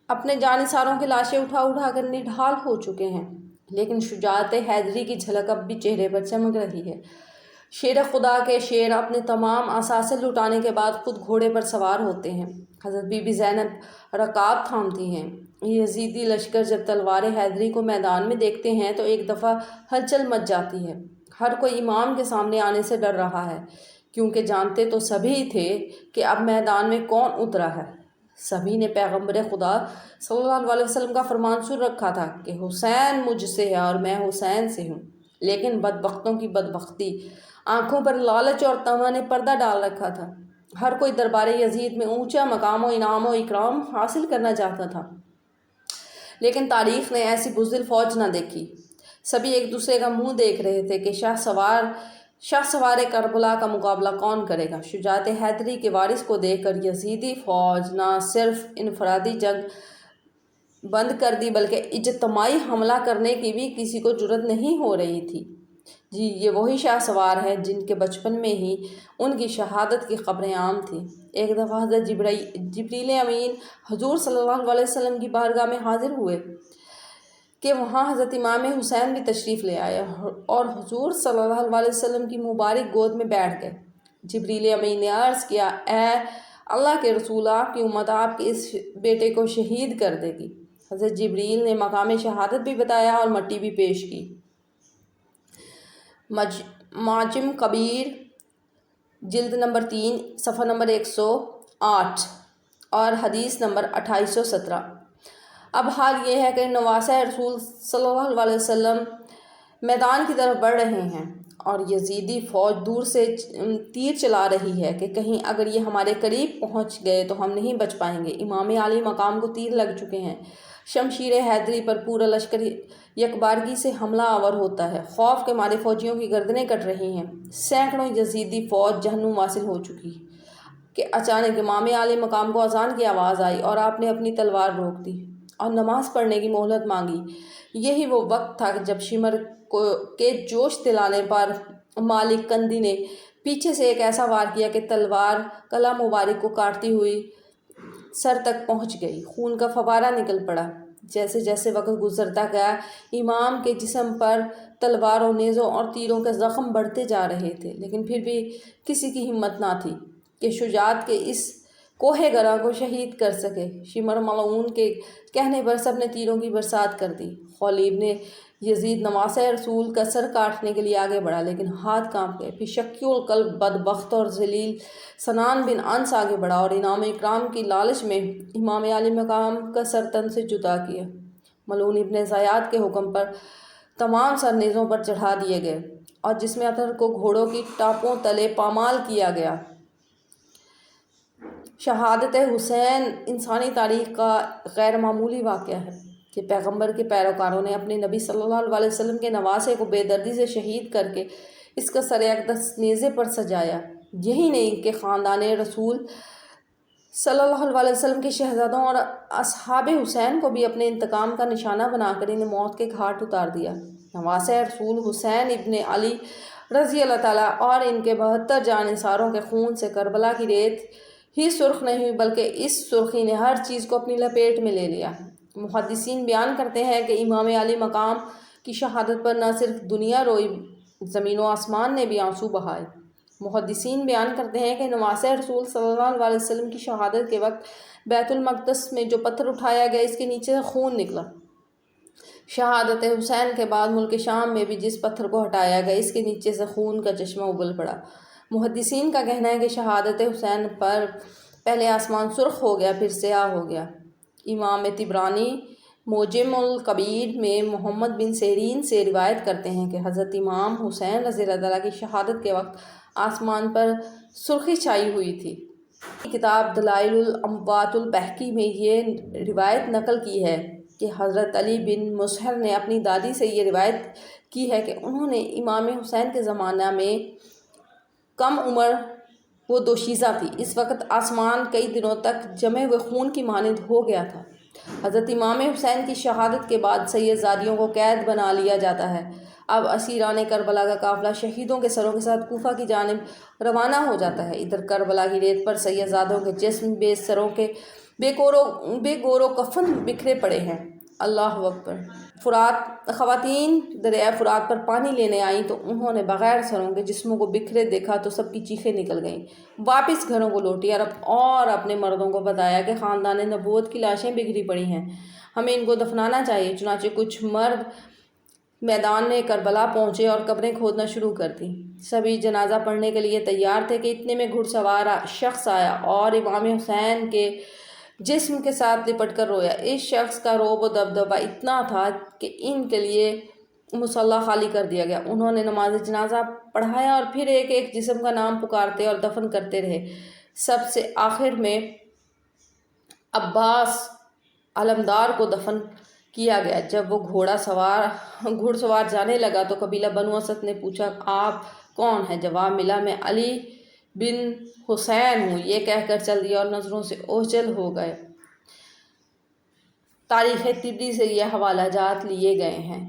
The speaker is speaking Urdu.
اپنے جانثاروں کی لاشیں اٹھا اٹھا کر نڈھال ہو چکے ہیں، لیکن شجاعت حیدری کی جھلک اب بھی چہرے پر چمک رہی ہے۔ شیر خدا کے شیر اپنے تمام اثاثے لٹانے کے بعد خود گھوڑے پر سوار ہوتے ہیں۔ حضرت بی بی زینب رکاب تھامتی ہیں۔ یزیدی لشکر جب تلوار حیدری کو میدان میں دیکھتے ہیں تو ایک دفعہ ہلچل مچ جاتی ہے۔ ہر کوئی امام کے سامنے آنے سے ڈر رہا ہے، کیونکہ جانتے تو سبھی تھے کہ اب میدان میں کون اترا ہے۔ سبھی نے پیغمبر خدا صلی اللہ علیہ وسلم کا فرمان سن رکھا تھا کہ حسین مجھ سے ہے اور میں حسین سے ہوں، لیکن بدبختوں کی بدبختی، آنکھوں پر لالچ اور طمع نے پردہ ڈال رکھا تھا۔ ہر کوئی دربار یزید میں اونچا مقام و انعام و اکرام حاصل کرنا چاہتا تھا، لیکن تاریخ نے ایسی بزدل فوج نہ دیکھی۔ سبھی ایک دوسرے کا منہ دیکھ رہے تھے کہ شاہ سوار کربلا کا مقابلہ کون کرے گا۔ شجاعت حیدری کے وارث کو دیکھ کر یزیدی فوج نہ صرف انفرادی جنگ بند کر دی بلکہ اجتماعی حملہ کرنے کی بھی کسی کو جرأت نہیں ہو رہی تھی۔ جی یہ وہی شاہ سوار ہیں جن کے بچپن میں ہی ان کی شہادت کی خبریں عام تھیں۔ ایک دفعہ حضرت جبریل امین حضور صلی اللہ علیہ وسلم کی بارگاہ میں حاضر ہوئے کہ وہاں حضرت امام حسین بھی تشریف لے آئے اور حضور صلی اللہ علیہ وسلم کی مبارک گود میں بیٹھ گئے۔ جبریل امین نے عرض کیا، اے اللہ کے رسول، آپ کی امت آپ کے اس بیٹے کو شہید کر دے گی۔ حضرت جبریل نے مقام شہادت بھی بتایا اور مٹی بھی پیش کی۔ معجم کبیر جلد نمبر 3 صفحہ نمبر 108 اور حدیث نمبر 2817۔ اب حال یہ ہے کہ نواسہ رسول صلی اللہ علیہ وسلم میدان کی طرف بڑھ رہے ہیں اور یزیدی فوج دور سے تیر چلا رہی ہے کہ کہیں اگر یہ ہمارے قریب پہنچ گئے تو ہم نہیں بچ پائیں گے۔ امام علی مقام کو تیر لگ چکے ہیں۔ شمشیر حیدری پر پورا لشکر یکبارگی سے حملہ آور ہوتا ہے۔ خوف کے مارے فوجیوں کی گردنیں کٹ رہی ہیں۔ سینکڑوں یزیدی فوج جہنم واصل ہو چکی کہ اچانک امام علی مقام کو اذان کی آواز آئی اور آپ نے اپنی تلوار روک دی اور نماز پڑھنے کی مہلت مانگی۔ یہی وہ وقت تھا جب شمر کے جوش دلانے پر مالک کندی نے پیچھے سے ایک ایسا وار کیا کہ تلوار کلہ مبارک کو کاٹتی ہوئی سر تک پہنچ گئی۔ خون کا فوارہ نکل پڑا۔ جیسے جیسے وقت گزرتا گیا امام کے جسم پر تلواروں، نیزوں اور تیروں کے زخم بڑھتے جا رہے تھے، لیکن پھر بھی کسی کی ہمت نہ تھی کہ شجاعت کے اس کوہ گراں کو شہید کر سکے۔ شمر ملعون کے کہنے پر سب نے تیروں کی برسات کر دی۔ خلیب نے یزید نواسہ رسول کا سر کاٹنے کے لیے آگے بڑھا، لیکن ہاتھ کانپ گئے۔ پھر شکی القلب بدبخت اور ذلیل سنان بن انس آگے بڑھا اور انعام و اکرام کی لالچ میں امام علی مقام کا سر تن سے جدا کیا۔ ملعون ابن زیاد کے حکم پر تمام سر نیزوں پر چڑھا دیے گئے اور جسم اطہر کو گھوڑوں کی ٹاپوں تلے پامال کیا گیا۔ شہادت حسین انسانی تاریخ کا غیر معمولی واقعہ ہے کہ پیغمبر کے پیروکاروں نے اپنے نبی صلی اللہ علیہ وسلم کے نواسے کو بے دردی سے شہید کر کے اس کا سر اقدس نیزے پر سجایا۔ یہی نہیں کہ خاندان رسول صلی اللہ علیہ وسلم کے شہزادوں اور اصحاب حسین کو بھی اپنے انتقام کا نشانہ بنا کر انہیں موت کے گھاٹ اتار دیا۔ نواسہ رسول حسین ابن علی رضی اللہ تعالیٰ اور ان کے 72 جانثاروں کے خون سے کربلا کی ریت ہی سرخ نہیں ہوئی بلکہ اس سرخی نے ہر چیز کو اپنی لپیٹ میں لے لیا۔ محدثین بیان کرتے ہیں کہ امام علی مقام کی شہادت پر نہ صرف دنیا روئی، زمین و آسمان نے بھی آنسو بہائے۔ محدثین بیان کرتے ہیں کہ نواسہ رسول صلی اللہ علیہ وسلم کی شہادت کے وقت بیت المقدس میں جو پتھر اٹھایا گیا اس کے نیچے سے خون نکلا۔ شہادت حسین کے بعد ملک شام میں بھی جس پتھر کو ہٹایا گیا اس کے نیچے سے خون کا چشمہ ابل پڑا۔ محدثین کا کہنا ہے کہ شہادت حسین پر پہلے آسمان سرخ ہو گیا پھر سیاہ ہو گیا۔ امام طبرانی معجم الکبیر میں محمد بن سیرین سے روایت کرتے ہیں کہ حضرت امام حسین رضی اللہ عنہ کی شہادت کے وقت آسمان پر سرخی چھائی ہوئی تھی۔ کتاب دلائل الاموات البیہقی میں یہ روایت نقل کی ہے کہ حضرت علی بن مظہر نے اپنی دادی سے یہ روایت کی ہے کہ انہوں نے امام حسین کے زمانہ میں کم عمر وہ دوشیزہ تھی۔ اس وقت آسمان کئی دنوں تک جمے ہوئے خون کی مانند ہو گیا تھا۔ حضرت امام حسین کی شہادت کے بعد سید زادیوں کو قید بنا لیا جاتا ہے۔ اب اسیران کربلا کا قافلہ شہیدوں کے سروں کے ساتھ کوفہ کی جانب روانہ ہو جاتا ہے۔ ادھر کربلا کی ریت پر سید زادوں کے جسم بے سروں کے بے گور و کفن بکھرے پڑے ہیں۔ اللہ اکبر۔ خواتین دریائے فرات پر پانی لینے آئیں تو انہوں نے بغیر سروں کے جسموں کو بکھرے دیکھا تو سب کی چیخیں نکل گئیں۔ واپس گھروں کو لوٹی اور اپنے مردوں کو بتایا کہ خاندان نبوت کی لاشیں بکھری پڑی ہیں، ہمیں ان کو دفنانا چاہیے۔ چنانچہ کچھ مرد میدان کربلا پہنچے اور قبریں کھودنا شروع کر دیں۔ سبھی جنازہ پڑھنے کے لیے تیار تھے کہ اتنے میں گھڑ سوار شخص آیا اور امام حسین کے جسم کے ساتھ لپٹ کر رویا۔ اس شخص کا رعب و دبدبہ اتنا تھا کہ ان کے لیے مصلی خالی کر دیا گیا۔ انہوں نے نماز جنازہ پڑھایا اور پھر ایک ایک جسم کا نام پکارتے اور دفن کرتے رہے۔ سب سے آخر میں عباس علمدار کو دفن کیا گیا۔ جب وہ گھڑ سوار جانے لگا تو قبیلہ بنو اسد نے پوچھا، آپ کون ہیں؟ جواب ملا، میں علی بن حسین ہوں۔ یہ کہہ کر چل دیا اور نظروں سے اوجھل ہو گئے۔ تاریخ طبری سے یہ حوالہ جات لیے گئے ہیں۔